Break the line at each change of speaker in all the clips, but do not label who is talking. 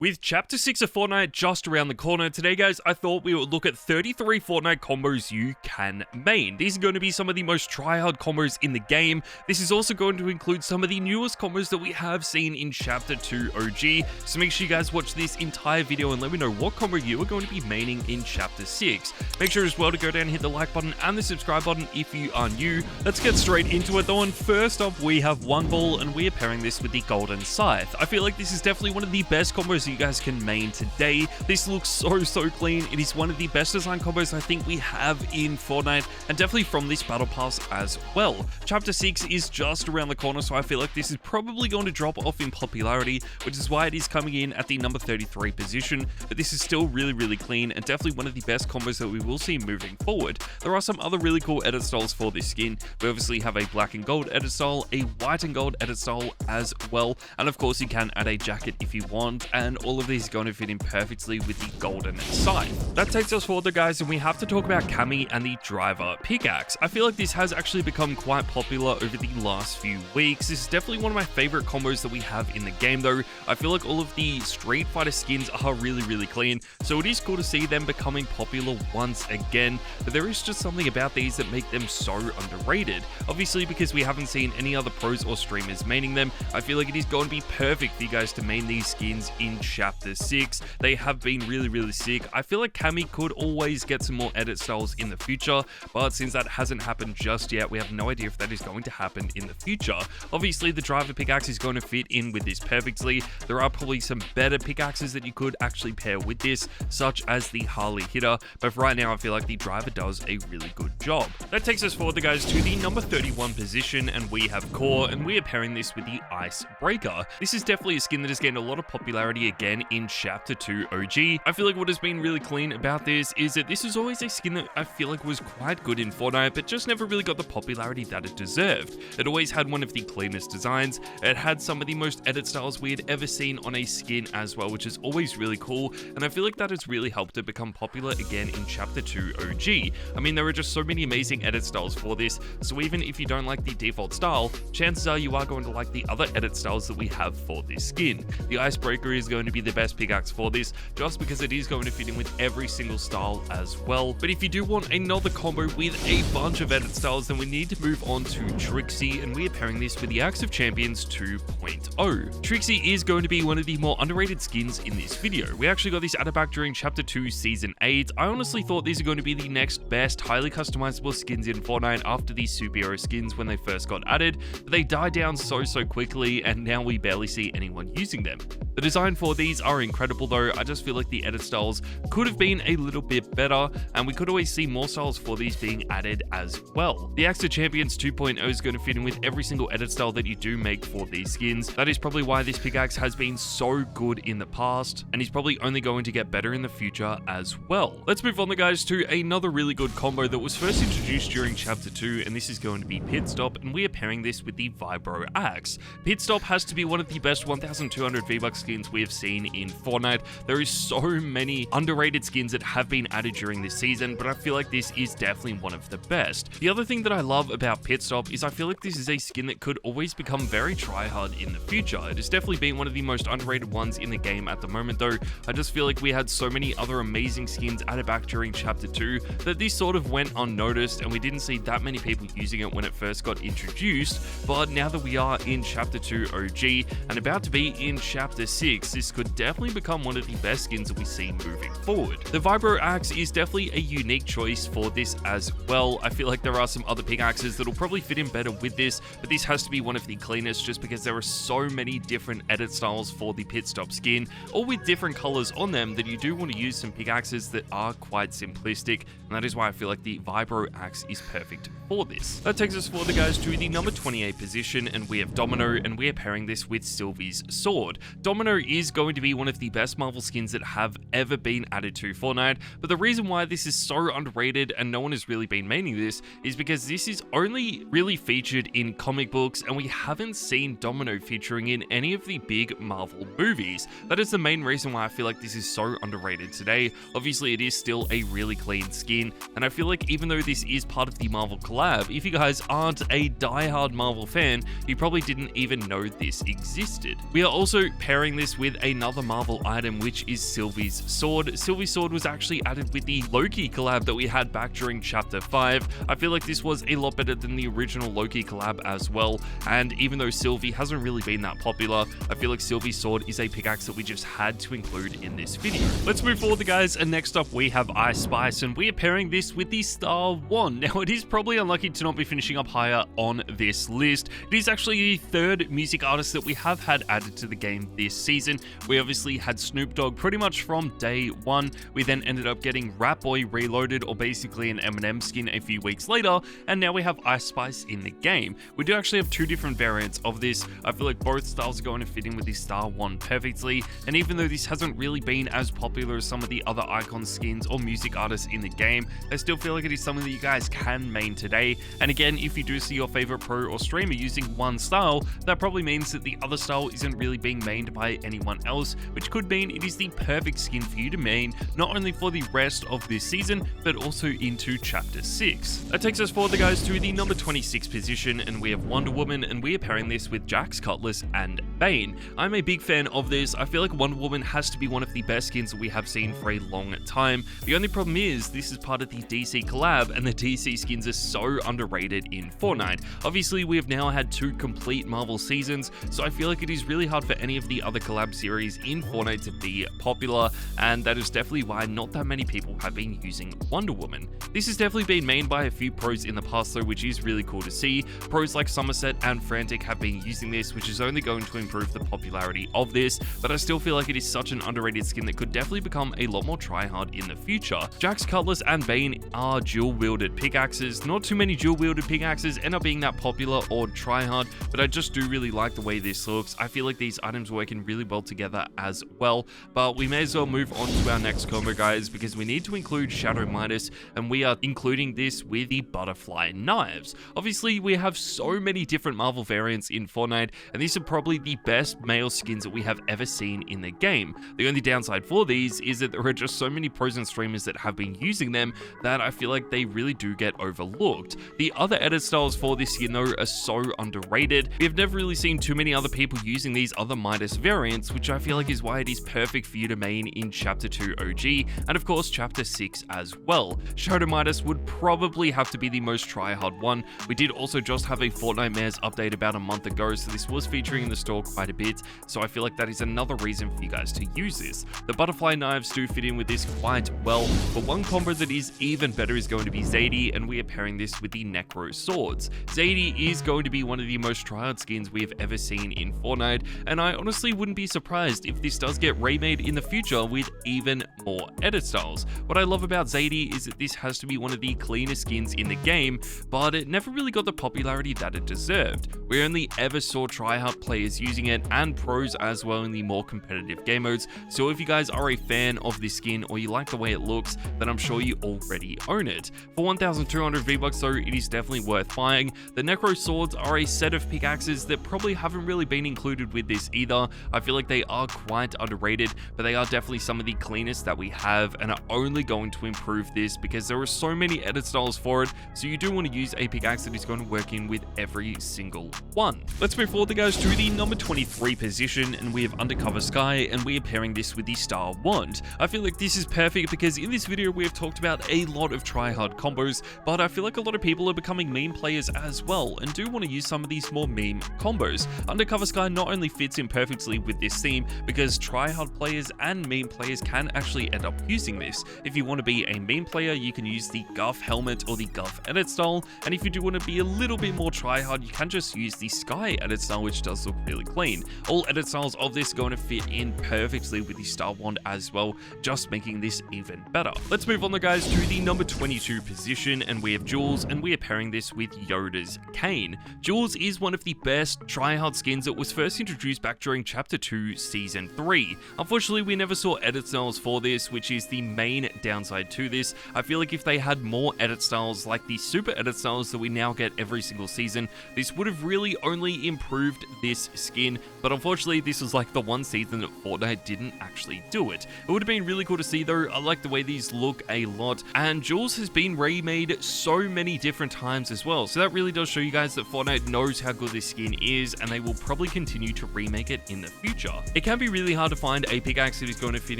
With Chapter 6 of Fortnite just around the corner, today guys, I thought we would look at 33 Fortnite combos you can main. These are going to be some of the most tryhard combos in the game. This is also going to include some of the newest combos that we have seen in Chapter 2 OG, so make sure you guys watch this entire video and let me know what combo you are going to be maining in Chapter 6. Make sure as well to go down and hit the like button and the subscribe button if you are new. Let's get straight into it though, and first up we have One Ball, and we are pairing this with the Golden Scythe. I feel like this is definitely one of the best combos you guys can main today. This looks so clean. It is one of the best design combos I think we have in Fortnite, and definitely from this battle pass as well. Chapter 6 is just around the corner, so I feel like this is probably going to drop off in popularity, which is why it is coming in at the number 33 position, but this is still really clean and definitely one of the best combos that we will see moving forward. There are some other really cool edit styles for this skin. We obviously have a black and gold edit style, a white and gold edit style as well, and of course you can add a jacket if you want, and all of these are going to fit in perfectly with the Golden Scythe. That takes us forward though guys, and we have to talk about Cammy and the Driver Pickaxe. I feel like this has actually become quite popular over the last few weeks. This is definitely one of my favorite combos that we have in the game though. I feel like all of the Street Fighter skins are really clean, so it is cool to see them becoming popular once again, but there is just something about these that make them so underrated. Obviously because we haven't seen any other pros or streamers maining them, I feel like it is going to be perfect for you guys to main these skins in Chapter 6. They have been really sick. I feel like Cammy could always get some more edit styles in the future, but since that hasn't happened just yet, we have no idea if that is going to happen in the future. Obviously the Driver Pickaxe is going to fit in with this perfectly. There are probably some better pickaxes that you could actually pair with this, such as the Harley Hitter, but for right now I feel like the Driver does a really good job. That takes us forward guys to the number 31 position, and we have Core, and we are pairing this with the Icebreaker. This is definitely a skin that has gained a lot of popularity again in Chapter 2 OG. I feel like what has been really clean about this is that this is always a skin that I feel like was quite good in Fortnite, but just never really got the popularity that it deserved. It always had one of the cleanest designs. It had some of the most edit styles we had ever seen on a skin as well, which is always really cool, and I feel like that has really helped it become popular again in Chapter 2 OG. I mean, there are just so many amazing edit styles for this, so even if you don't like the default style, chances are you are going to like the other edit styles that we have for this skin. The Icebreaker is going to be the best pickaxe for this, just because it is going to fit in with every single style as well. But if you do want another combo with a bunch of edit styles, then we need to move on to Trixie, and we are pairing this with the Axe of Champions 2.0. Trixie is going to be one of the more underrated skins in this video. We actually got this added back during Chapter 2 Season 8. I honestly thought these are going to be the next best highly customizable skins in Fortnite after the superhero skins when they first got added, but they died down so quickly, and now we barely see anyone using them. The design for these are incredible though. I just feel like the edit styles could have been a little bit better, and we could always see more styles for these being added as well. The Axe of Champions 2.0 is going to fit in with every single edit style that you do make for these skins. That is probably why this pickaxe has been so good in the past, and is probably only going to get better in the future as well. Let's move on guys to another really good combo that was first introduced during Chapter 2, and this is going to be Pit Stop, and we are pairing this with the Vibro Axe. Pit Stop has to be one of the best 1200 V-Bucks skins we have seen in Fortnite. There is so many underrated skins that have been added during this season, but I feel like this is definitely one of the best. The other thing that I love about Pit Stop is I feel like this is a skin that could always become very tryhard in the future. It has definitely been one of the most underrated ones in the game at the moment though. I just feel like we had so many other amazing skins added back during Chapter 2 that this sort of went unnoticed, and we didn't see that many people using it when it first got introduced, but now that we are in Chapter 2 OG and about to be in Chapter 6, this could definitely become one of the best skins that we see moving forward. The Vibro Axe is definitely a unique choice for this as well. I feel like there are some other pickaxes that'll probably fit in better with this, but this has to be one of the cleanest just because there are so many different edit styles for the Pit Stop skin, all with different colors on them, that you do want to use some pickaxes that are quite simplistic, and that is why I feel like the Vibro Axe is perfect for this. That takes us forward guys to the number 28 position, and we have Domino, and we are pairing this with Sylvie's Sword. Domino is going to be one of the best Marvel skins that have ever been added to Fortnite, but the reason why this is so underrated and no one has really been maining this is because this is only really featured in comic books, and we haven't seen Domino featuring in any of the big Marvel movies. That is the main reason why I feel like this is so underrated today. Obviously it is still a really clean skin, and I feel like even though this is part of the Marvel collab, if you guys aren't a diehard Marvel fan, you probably didn't even know this existed. We are also pairing pairing this with another Marvel item, which is Sylvie's sword. Sylvie's sword was actually added with the Loki collab that we had back during Chapter 5. I feel like this was a lot better than the original Loki collab as well, and even though Sylvie hasn't really been that popular, I feel like Sylvie's sword is a pickaxe that we just had to include in this video. Let's move forward, guys, and next up we have Ice Spice, and we are pairing this with the Star Wand. Now, it is probably unlucky to not be finishing up higher on this list. It is actually the third music artist that we have had added to the game this season. We obviously had Snoop Dogg pretty much from day one. We then ended up getting Rat Boy Reloaded, or basically an Eminem skin, a few weeks later, and now we have Ice Spice in the game. We do actually have two different variants of this. I feel like both styles are going to fit in with the Star Wand perfectly, and even though this hasn't really been as popular as some of the other icon skins or music artists in the game, I still feel like it is something that you guys can main today. And again, if you do see your favorite pro or streamer using one style, that probably means that the other style isn't really being mained by anyone else, which could mean it is the perfect skin for you to main, not only for the rest of this season, but also into Chapter 6. That takes us forward, guys, to the number 26 position, and we have Wonder Woman, and we are pairing this with Jax Cutlass and Bane. I'm a big fan of this. I feel like Wonder Woman has to be one of the best skins that we have seen for a long time. The only problem is this is part of the DC collab, and the DC skins are so underrated in Fortnite. Obviously, we have now had 2 complete Marvel seasons, so I feel like it is really hard for any of the other collab series in Fortnite to be popular, and that is definitely why not that many people have been using Wonder Woman. This has definitely been mained by a few pros in the past though, which is really cool to see. Pros like Somerset and Frantic have been using this, which is only going to improve the popularity of this, but I still feel like it is such an underrated skin that could definitely become a lot more tryhard in the future. Jax Cutlass and Bane are dual-wielded pickaxes. Not too many dual-wielded pickaxes end up being that popular or tryhard, but I just do really like the way this looks. I feel like these items working really well together as well, but we may as well move on to our next combo, guys, because we need to include Shadow Midas, and we are including this with the Butterfly Knives. Obviously, we have so many different Marvel variants in Fortnite, and these are probably the best male skins that we have ever seen in the game. The only downside for these is that there are just so many pros and streamers that have been using them that I feel like they really do get overlooked. The other edit styles for this skin though are so underrated. We have never really seen too many other people using these other Midas variants, which I feel like is why it is perfect for you to main in Chapter 2 OG, and of course Chapter 6 as well. Shadow Midas would probably have to be the most tryhard one. We did also just have a Fortnite Mares update about a month ago, so this was featuring in the store quite a bit, so I feel like that is another reason for you guys to use this. The Butterfly Knives do fit in with this quite well, but one combo that is even better is going to be Zadie, and we are pairing this with the Necro Swords. Zadie is going to be one of the most tryhard skins we have ever seen in Fortnite, and I honestly wouldn't be surprised if this does get remade in the future with even more edit styles. What I love about Zadie is that this has to be one of the cleanest skins in the game, but it never really got the popularity that it deserved. We only ever saw tryhard players using it, and pros as well in the more competitive game modes, so if you guys are a fan of this skin or you like the way it looks, then I'm sure you already own it. For 1,200 V-Bucks though, it is definitely worth buying. The Necro Swords are a set of pickaxes that probably haven't really been included with this either. I feel like they are quite underrated, but they are definitely some of the cleanest that we have, and are only going to improve this because there are so many edit styles for it, so you do want to use a pickaxe that is going to work in with every single one. Let's move forward, guys, to the number 23 position, and we have Undercover Sky, and we are pairing this with the Star Wand. I feel like this is perfect because in this video we have talked about a lot of tryhard combos, but I feel like a lot of people are becoming meme players as well and do want to use some of these more meme combos. Undercover Sky not only fits in perfectly with this theme because tryhard players and meme players can actually end up using this. If you want to be a meme player, you can use the Guff helmet or the Guff edit style, and if you do want to be a little bit more tryhard, you can just use the Sky edit style, which does look really clean. All edit styles of this are going to fit in perfectly with the Star Wand as well, just making this even better. Let's move on, guys, to the number 22 position, and we have Jules, and we are pairing this with Yoda's Cane. Jules is one of the best tryhard skins that was first introduced back during Chapter 2 Season 3. Unfortunately, we never saw edit styles for this, which is the main downside to this. I feel like if they had more edit styles like the super edit styles that we now get every single season, this would have really only improved this skin skin, but unfortunately this was like the one season that Fortnite didn't actually do it. It would have been really cool to see though. I like the way these look a lot, and Jules has been remade so many different times as well, so that really does show you guys that Fortnite knows how good this skin is, and they will probably continue to remake it in the future. It can be really hard to find a pickaxe that is going to fit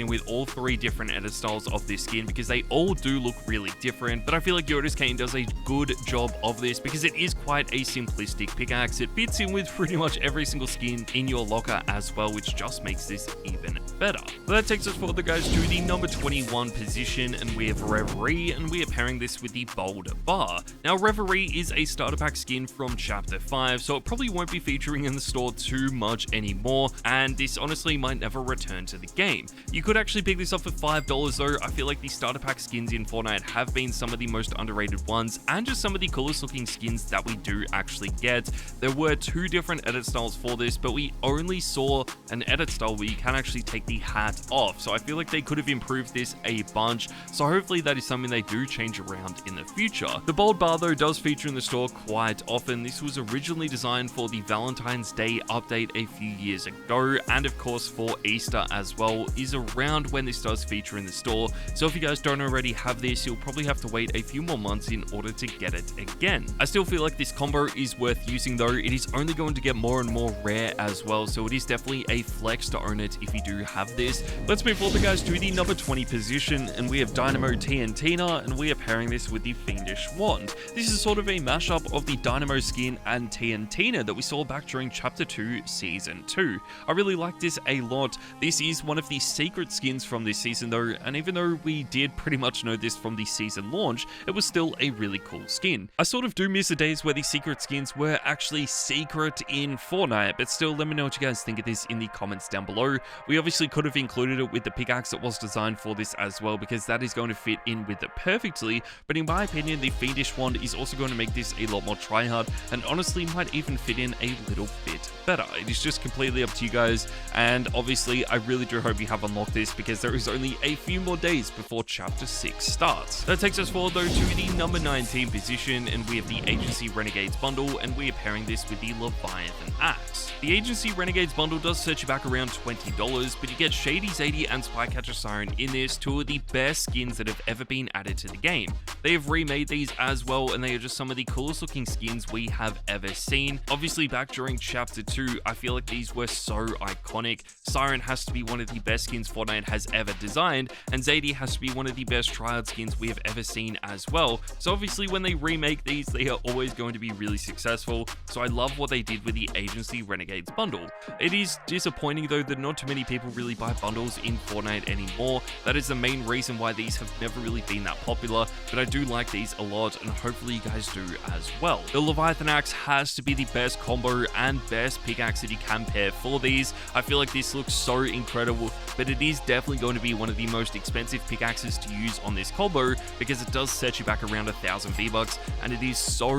in with all three different edit styles of this skin because they all do look really different, but I feel like Yoda's Cane does a good job of this because it is quite a simplistic pickaxe. It fits in with pretty much every single skin in your locker as well, which just makes this even better. So that takes us forward, guys, to the number 21 position, and we have Reverie, and we are pairing this with the Bold Bar. Now, Reverie is a starter pack skin from Chapter 5, so it probably won't be featuring in the store too much anymore, and this honestly might never return to the game. You could actually pick this up for $5 though. I feel like the starter pack skins in Fortnite have been some of the most underrated ones, and just some of the coolest looking skins that we do actually get. There were two different edit styles for this, but we only saw an edit style where you can actually take the hat off, so I feel like they could have improved this a bunch, so hopefully that is something they do change around in the future. The Bold Bar though does feature in the store quite often. This was originally designed for the Valentine's Day update a few years ago, and of course for Easter as well is around when this does feature in the store, so if you guys don't already have this, you'll probably have to wait a few more months in order to get it again. I still feel like this combo is worth using though. It is only going to get more and more rare as well, so it is definitely a flex to own it if you do have this. Let's move forward, guys, to the number 20 position, and we have Dynamo TNTina, and we are pairing this with the Fiendish Wand. This is sort of a mashup of the Dynamo skin and TNTina that we saw back during Chapter 2 Season 2. I really like this a lot. This is one of the secret skins from this season though, and even though we did pretty much know this from the season launch, it was still a really cool skin. I sort of do miss the days where the secret skins were actually secret in Fortnite, but still, let me know what you guys think of this in the comments down below. We obviously could have included it with the pickaxe that was designed for this as well, because that is going to fit in with it perfectly, but in my opinion, the Fiendish Wand is also going to make this a lot more tryhard, and honestly might even fit in a little bit better. It is just completely up to you guys, and obviously I really do hope you have unlocked this because there is only a few more days before Chapter 6 starts. That takes us forward though to the number 19 position, and we have the Agency Renegades bundle, and we are pairing this with the Leviathan Axe. The Agency Renegades bundle does set you back around $20, but you get Shady Zadie and Spycatcher Siren in this, two of the best skins that have ever been added to the game. They have remade these as well, and they are just some of the coolest looking skins we have ever seen. Obviously back during Chapter 2, I feel like these were so iconic. Siren has to be one of the best skins Fortnite has ever designed, and Zadie has to be one of the best tryhard skins we have ever seen as well. So obviously when they remake these, they are always going to be really successful, so I love what they did with the Agency Renegades bundle. It is disappointing though that not too many people really buy bundles in Fortnite anymore. That is the main reason why these have never really been that popular, but I do like these a lot, and hopefully you guys do as well. The Leviathan Axe has to be the best combo and best pickaxe that you can pair for these. I feel like this looks so incredible, but it is definitely going to be one of the most expensive pickaxes to use on this combo because it does set you back around 1,000 V-Bucks, and it is so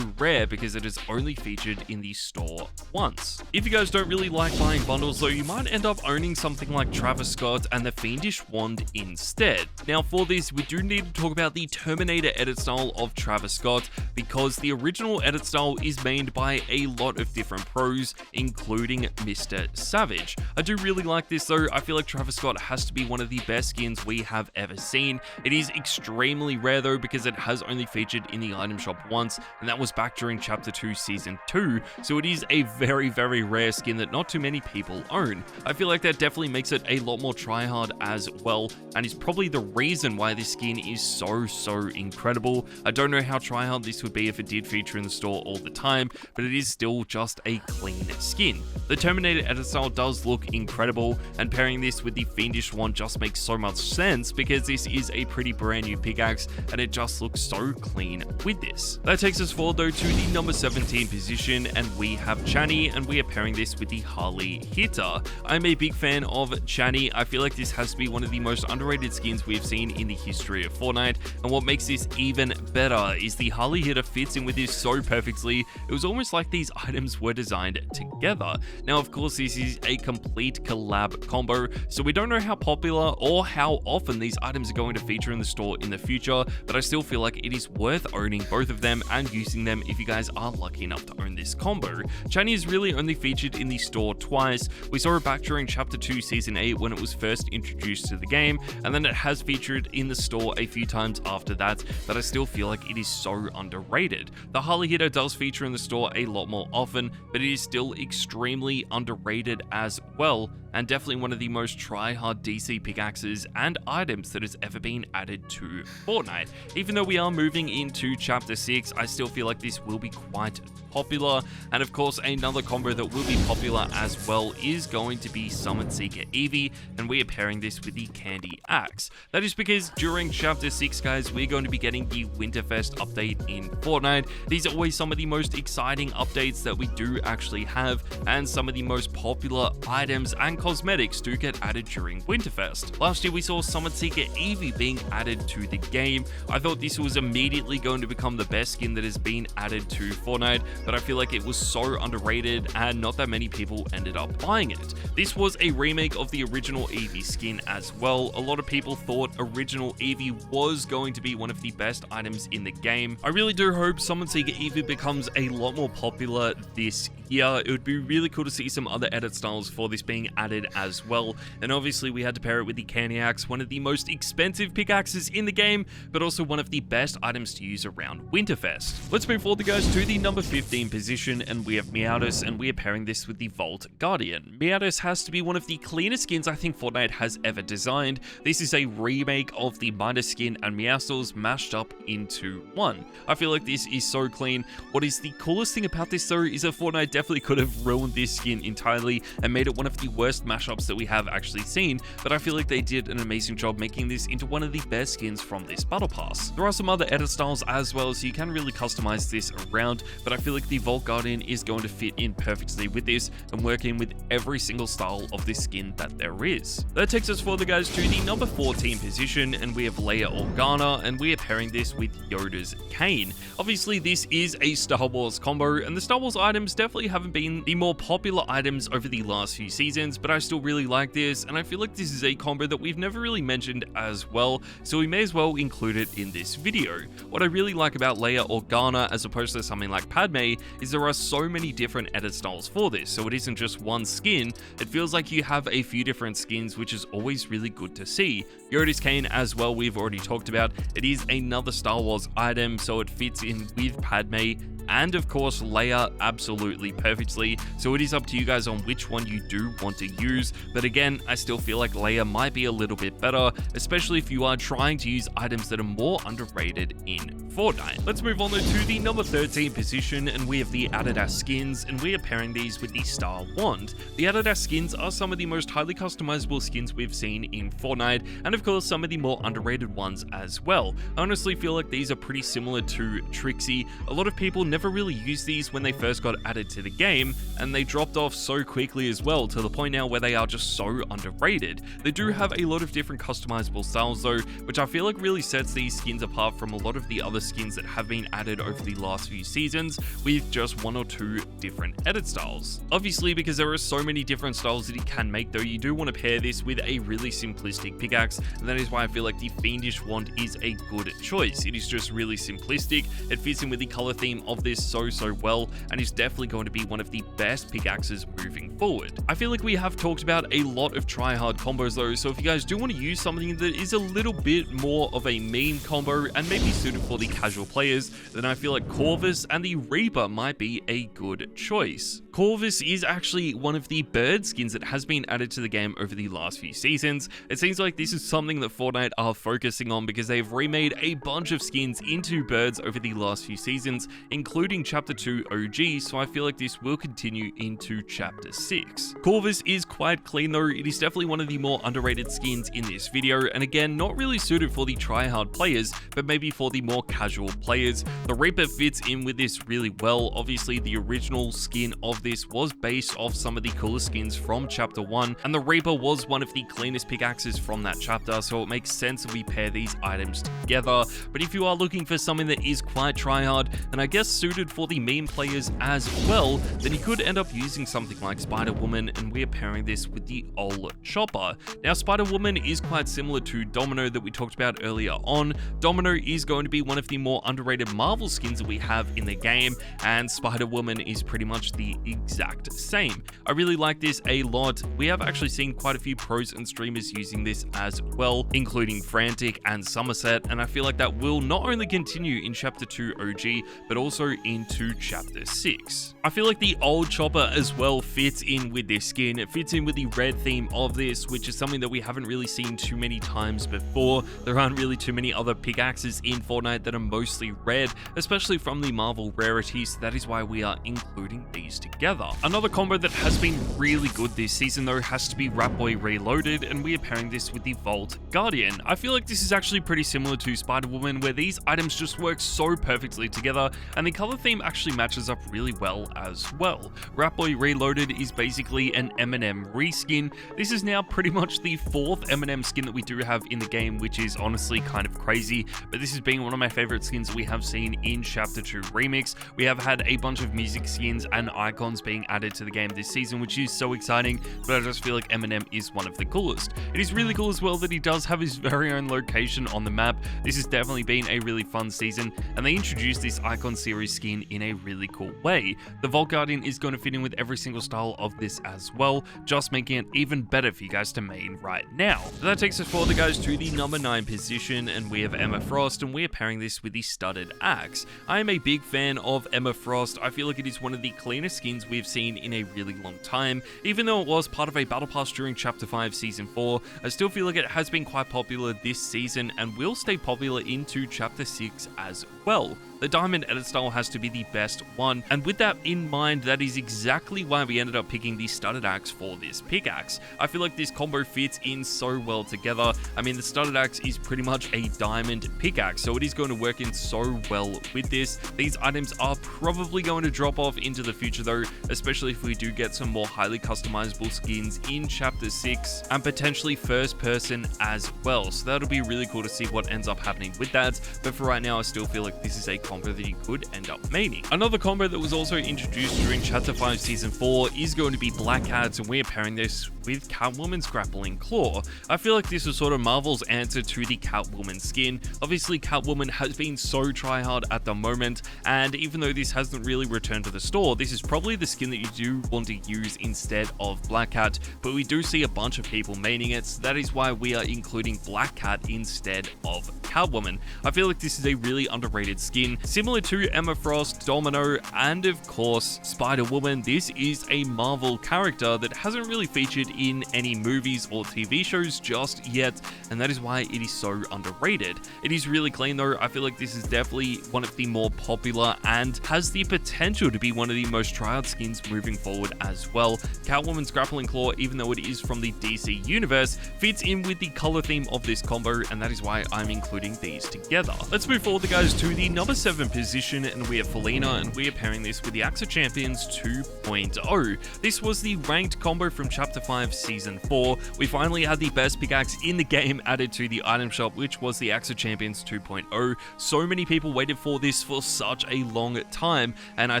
rare because it is only featured in the store once. If you guys don't really like buying bundles though, you might end up owning something like Travis Scott and the Fiendish Wand instead. Now for this, we do need to talk about the Terminator edit style of Travis Scott, because the original edit style is made by a lot of different pros, including Mr. Savage. I do really like this though. I feel like Travis Scott has to be one of the best skins we have ever seen. It is extremely rare though because it has only featured in the item shop once, and that was back during Chapter 2 Season 2, so it is a very rare skin that not too many people own. I feel like that definitely makes it a lot more tryhard as well, and is probably the reason why this skin is so incredible. I don't know how tryhard this would be if it did feature in the store all the time, but it is still just a clean skin. The Terminator edit style does look incredible, and pairing this with the Fiendish Wand just makes so much sense because this is a pretty brand new pickaxe and it just looks so clean with this. That takes us forward though to the number 17 position, and we have Chani, and we are pairing this with the Harley Hitter. I'm a big fan of Chani. I feel like this has to be one of the most underrated skins we've seen in the history of Fortnite, and what makes this even better is the Harley Hitter fits in with this so perfectly. It was almost like these items were designed together. Now of course this is a complete collab combo, so we don't know how popular or how often these items are going to feature in the store in the future, but I still feel like it is worth owning both of them and using them if you guys are lucky enough to own this combo. Chani is really only featured in the store twice. We saw it back during Chapter 2 Season 8 when it was first introduced to the game, and then it has featured in the store a few times after that, but I still feel like it is so underrated. The Harley hitter does feature in the store a lot more often, but it is still extremely underrated as well, and definitely one of the most try-hard DC pickaxes and items that has ever been added to Fortnite. Even though we are moving into Chapter 6, I still feel like this will be quite popular, and of course another combo that will be popular as well is going to be Summon Seeker Eevee, and we are pairing this with the Candy Axe. That is because during Chapter 6, guys, we're going to be getting the Winterfest update in Fortnite. These are always some of the most exciting updates that we do actually have, and some of the most popular items and cosmetics do get added during Winterfest. Last year we saw Summon Seeker Eevee being added to the game. I thought this was immediately going to become the best skin that has been added to Fortnite, but I feel like it was so underrated and not that many people ended up buying it. This was a remake of the original Eevee skin as well. A lot of people thought original Eevee was going to be one of the best items in the game. I really do hope Summon Seeker Eevee becomes a lot more popular this year. It would be really cool to see some other edit styles for this being added as well. And obviously we had to pair it with the Candy Axe, one of the most expensive pickaxes in the game, but also one of the best items to use around Winterfest. Let's move forward, guys, to the number 15 position, and we have Meowth, and we are pairing this with the Vault Guardian. Meowth has to be one of the cleanest skins I think Fortnite has ever designed. This is a remake of the Midas skin and Meowth mashed up into one. I feel like this is so clean. What is the coolest thing about this though is that Fortnite definitely could have ruined this skin entirely and made it one of the worst mashups that we have actually seen, but I feel like they did an amazing job making this into one of the best skins from this battle pass. There are some other edit styles as well, so you can really customize this around, but I feel like the Vault Guardian is going to fit in perfectly with this and work in with every single style of this skin that there is. That takes us forward, guys, to the number 14 position, and we have Leia Organa, and we are pairing this with Yoda's Cane. Obviously this is a Star Wars combo, and the Star Wars items definitely haven't been the more popular items over the last few seasons, but I still really like this, and I feel like this is a combo that we've never really mentioned as well, so we may as well include it in this video. What I really like about Leia Organa as opposed to something like Padme is there are so many different edit styles for this, so it isn't just one skin. It feels like you have a few different skins, which is always really good to see. Yoda's Cane as well, we've already talked about. It is another Star Wars item, so it fits in with Padme and of course Leia absolutely perfectly, so it is up to you guys on which one you do want to use, but again, I still feel like Leia might be a little bit better, especially if you are trying to use items that are more underrated in Fortnite. Let's move on though to the number 13 position, and we have the Adidas skins, and we are pairing these with the Star Wand. The Adidas skins are some of the most highly customizable skins we've seen in Fortnite, and of course some of the more underrated ones as well. I honestly feel like these are pretty similar to Trixie. A lot of people never really used these when they first got added to the game, and they dropped off so quickly as well, to the point now where they are just so underrated. They do have a lot of different customizable styles though, which I feel like really sets these skins apart from a lot of the other skins that have been added over the last few seasons with just one or two different edit styles. Obviously, because there are so many different styles that you can make though, you do want to pair this with a really simplistic pickaxe, and that is why I feel like the Fiendish Wand is a good choice. It is just really simplistic, it fits in with the color theme of this so well, and is definitely going to be one of the best pickaxes moving forward. I feel like we have talked about a lot of try-hard combos though, so if you guys do want to use something that is a little bit more of a meme combo and maybe suited for the casual players, then I feel like Corvus and the Reaper might be a good choice. Corvus is actually one of the bird skins that has been added to the game over the last few seasons. It seems like this is something that Fortnite are focusing on because they've remade a bunch of skins into birds over the last few seasons, including Chapter 2 OG, so I feel like this will continue into Chapter 6. Corvus is quite clean though, it is definitely one of the more underrated skins in this video, and again, not really suited for the try-hard players, but maybe for the more casual players. The Reaper fits in with this really well. Obviously, the original skin of this was based off some of the coolest skins from Chapter 1, and the Reaper was one of the cleanest pickaxes from that chapter, so it makes sense that we pair these items together. But if you are looking for something that is quite try-hard, and I guess suited for the meme players as well, then you could end up using something looking like Spider-Woman, and we are pairing this with the old Chopper. Now, Spider-Woman is quite similar to Domino that we talked about earlier on. Domino is going to be one of the more underrated Marvel skins that we have in the game, and Spider-Woman is pretty much the exact same. I really like this a lot. We have actually seen quite a few pros and streamers using this as well, including Frantic and Somerset, and I feel like that will not only continue in Chapter 2 OG, but also into Chapter 6. I feel like the old Chopper as well fits in with this skin. It fits in with the red theme of this, which is something that we haven't really seen too many times before. There aren't really too many other pickaxes in Fortnite that are mostly red, especially from the Marvel rarities, so that is why we are including these together. Another combo that has been really good this season though has to be Ratboy Reloaded, and we are pairing this with the Vault Guardian. I feel like this is actually pretty similar to Spider-Woman, where these items just work so perfectly together, and the color theme actually matches up really well as well. Ratboy Reloaded is basically an Eminem reskin. This is now pretty much the 4th Eminem skin that we do have in the game, which is honestly kind of crazy, but this has been one of my favorite skins that we have seen in Chapter 2 Remix. We have had a bunch of music skins and icons being added to the game this season, which is so exciting, but I just feel like Eminem is one of the coolest. It is really cool as well that he does have his very own location on the map. This has definitely been a really fun season, and they introduced this Icon Series skin in a really cool way. The Vault Guardian is going to fit in with every single style of this as well, just making it even better for you guys to main right now. So that takes us forward, guys, to the number 9 position, and we have Emma Frost, and we are pairing this with the Studded Axe. I am a big fan of Emma Frost. I feel like it is one of the cleanest skins we've seen in a really long time. Even though it was part of a battle pass during Chapter 5 Season 4, I still feel like it has been quite popular this season and will stay popular into Chapter 6 as well. The diamond edit style has to be the best one, and with that in mind, that is exactly why we ended up picking the Studded Axe for this pickaxe. I feel like this combo fits in so well together. I mean, the Studded Axe is pretty much a diamond pickaxe, so it is going to work in so well with this. These items are probably going to drop off into the future though, especially if we do get some more highly customizable skins in Chapter 6 and potentially first person as well. So that'll be really cool to see what ends up happening with that, but for right now, I still feel like this is a combo that you could end up maining. Another combo that was also introduced during Chapter 5 Season 4 is going to be Black Cats, and we're pairing this with Catwoman's Grappling Claw. I feel like this is sort of Marvel's answer to the Catwoman skin. Obviously, Catwoman has been so tryhard at the moment, and even though this hasn't really returned to the store, this is probably the skin that you do want to use instead of Black Cat, but we do see a bunch of people maining it, so that is why we are including Black Cat instead of Catwoman. I feel like this is a really underrated skin, similar to Emma Frost, Domino, and of course Spider-Woman. This is a Marvel character that hasn't really featured in any movies or TV shows just yet, and that is why it is so underrated. It is really clean though. I feel like this is definitely one of the more popular and has the potential to be one of the most tried skins moving forward as well. Catwoman's Grappling Claw, even though it is from the DC universe, fits in with the color theme of this combo, and that is why I'm including these together. Let's move forward, guys, to the number 7 position, and we have Felina, and we are pairing this with the Axe of Champions 2.0. This was the ranked combo from Chapter 5 Season 4. We finally had the best pickaxe in the game added to the item shop, which was the Axe of Champions 2.0. So many people waited for this for such a long time, and I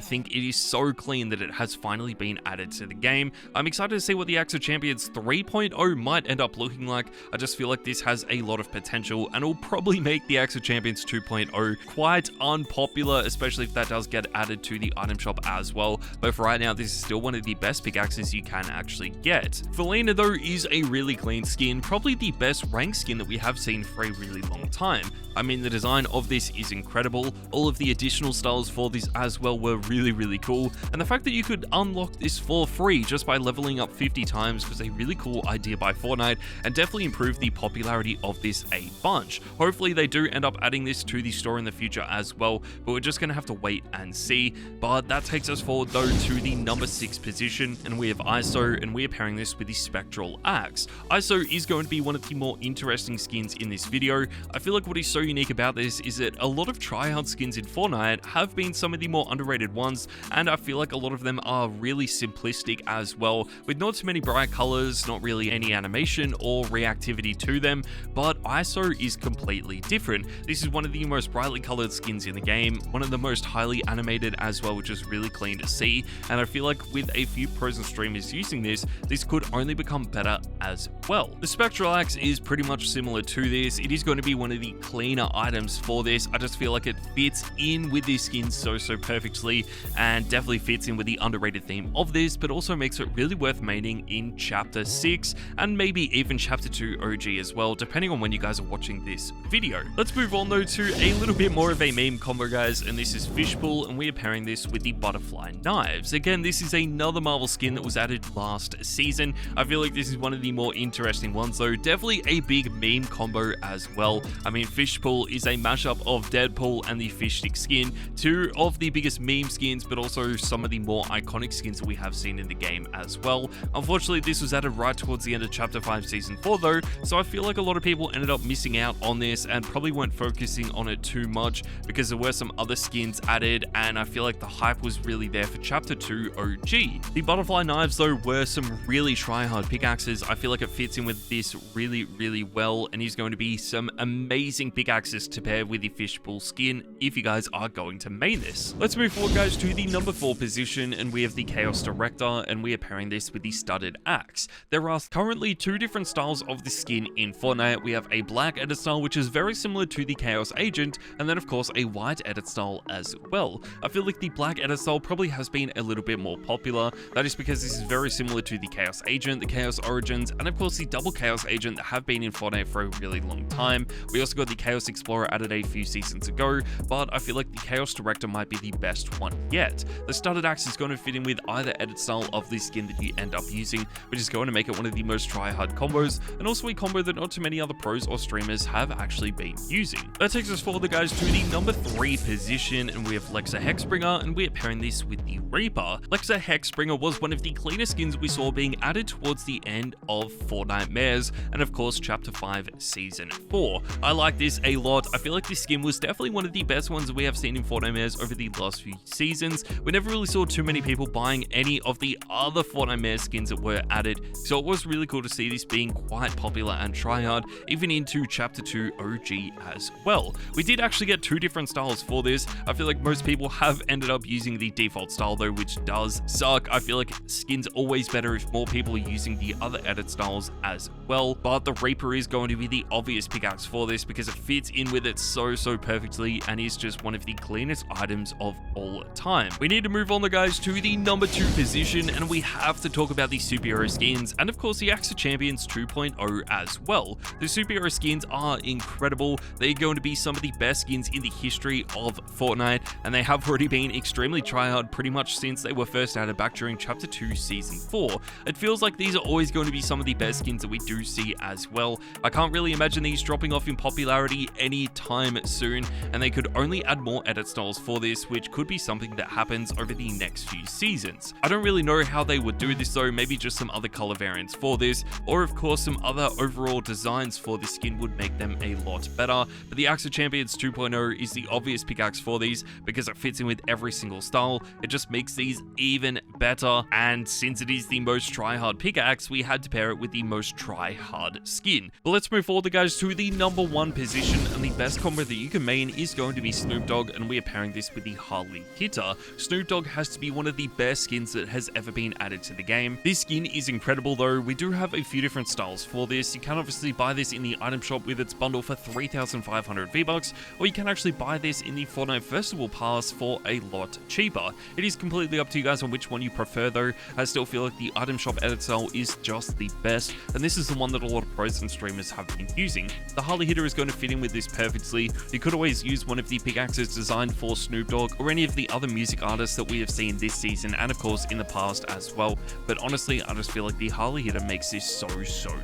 think it is so clean that it has finally been added to the game. I'm excited to see what the Axe of Champions 3.0 might end up looking like. I just feel like this has a lot of potential, and will probably make the Axe of Champions 2.0 quite unpopular, especially if that does get added to the item shop as well. But for right now, this is still one of the best pickaxes you can actually get. Felina though is a really clean skin, probably the best rank skin that we have seen for a really long time. I mean, the design of this is incredible. All of the additional styles for this as well were really cool, and the fact that you could unlock this for free just by leveling up 50 times was a really cool idea by Fortnite, and definitely improved the popularity of this a bunch. Hopefully they do end up adding this to the store in the future as well, but we're just gonna have to wait and see. But that takes us forward though to the number 6 position, and we have ISO, and we are pairing this with the Spectral Axe. ISO is going to be one of the more interesting skins in this video. I feel like what is so unique about this is that a lot of tryhard skins in Fortnite have been some of the more underrated ones, and I feel like a lot of them are really simplistic as well, with not too many bright colors, not really any animation or reactivity to them, but ISO is completely completely different. This is one of the most brightly colored skins in the game, one of the most highly animated as well, which is really clean to see, and I feel like with a few pros and streamers using this could only become better as well. The Spectral Axe is pretty much similar to this. It is going to be one of the cleaner items for this. I just feel like it fits in with this skin so perfectly, and definitely fits in with the underrated theme of this, but also makes it really worth maining in Chapter 6 and maybe even Chapter 2 OG as well, depending on when you guys are watching this video. Let's move on though to a little bit more of a meme combo, guys, and this is Fishbowl, and we are pairing this with the Butterfly Knives. Again, this is another Marvel skin that was added last season. I feel like this is one of the more interesting ones though. Definitely a big meme combo as well. I mean, Fishbowl is a mashup of Deadpool and the fish stick skin, two of the biggest meme skins, but also some of the more iconic skins that we have seen in the game as well. Unfortunately, this was added right towards the end of Chapter 5 Season 4 though, so I feel like a lot of people ended up missing out on this and probably weren't focusing on it too much because there were some other skins added, and I feel like the hype was really there for Chapter 2 OG. The Butterfly Knives though were some really try-hard pickaxes. I feel like it fits in with this really well, and is going to be some amazing pickaxes to pair with the Fishbowl skin if you guys are going to main this. Let's move forward, guys, to the number 4 position, and we have the Chaos Director, and we are pairing this with the Studded Axe. There are currently two different styles of the skin in Fortnite. We have a black edit style, which is very similar to the Chaos Agent, and then of course a white edit style as well. I feel like the black edit style probably has been a little bit more popular. That is because this is very similar to the Chaos Agent, the Chaos Origins, and of course the Double Chaos Agent that have been in Fortnite for a really long time. We also got the Chaos Explorer added a few seasons ago, but I feel like the Chaos Director might be the best one yet. The Studded Axe is going to fit in with either edit style of the skin that you end up using, which is going to make it one of the most try-hard combos, and also a combo that not too many other pros or streamers have actually been using. That takes us forward, guys, to the number 3 position, and we have Lexa Hexbringer, and we are pairing this with the Reaper. Lexa Hexbringer was one of the cleanest skins we saw being added towards the end of Fortnite Mares, and of course Chapter 5 Season 4. I like this a lot. I feel like this skin was definitely one of the best ones that we have seen in Fortnite Mares over the last few seasons. We never really saw too many people buying any of the other Fortnite Mares skins that were added, so it was really cool to see this being quite popular and tryhard, even into Chapter 2 OG as well. We did actually get two different styles for this. I feel like most people have ended up using the default style though, which does suck. I feel like skin's always better if more people are using the other edit styles as well, but the Reaper is going to be the obvious pickaxe for this because it fits in with it so perfectly and is just one of the cleanest items of all time. We need to move on, guys, to the number 2 position, and we have to talk about the superhero skins and of course the Axe of Champions 2.0 as well. The superhero skins are incredible. They're going to be some of the best skins in the history of Fortnite, and they have already been extremely tryhard pretty much since they were first added back during Chapter 2 Season 4. It feels like these are always going to be some of the best skins that we do see as well. I can't really imagine these dropping off in popularity anytime soon, and they could only add more edit styles for this, which could be something that happens over the next few seasons. I don't really know how they would do this though. Maybe just some other color variants for this, or of course some other overall designs for this skin would make them a lot better. But the Axe of Champions 2.0 is the obvious pickaxe for these because it fits in with every single style. It just makes these even better, and since it is the most try-hard pickaxe, we had to pair it with the most try-hard skin. But let's move forward, guys, to the number 1 position, and the best combo that you can main is going to be Snoop Dogg, and we are pairing this with the Harley Hitter. Snoop Dogg has to be one of the best skins that has ever been added to the game. This skin is incredible though. We do have a few different styles for this. You can obviously buy this in the item shop with its bundle for 3,500 V-Bucks, or you can actually buy this in the Fortnite Festival Pass for a lot cheaper. It is completely up to you guys on which one you prefer though. I still feel like the item shop edit style is just the best, and this is the one that a lot of pros and streamers have been using. The Harley Hitter is going to fit in with this perfectly. You could always use one of the pickaxes designed for Snoop Dogg or any of the other music artists that we have seen this season and of course in the past as well, but honestly I just feel like the Harley Hitter makes this so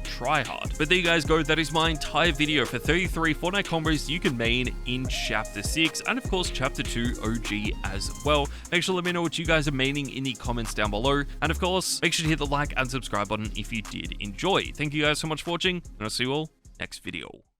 try hard. But there you guys go. That is my entire video for 33 Fortnite combos you can main in Chapter 6 and of course Chapter 2 OG as well. Make sure to let me know what you guys are maining in the comments down below, and of course make sure to hit the like and subscribe button if you did enjoy. Thank you guys so much for watching, and I'll see you all next video.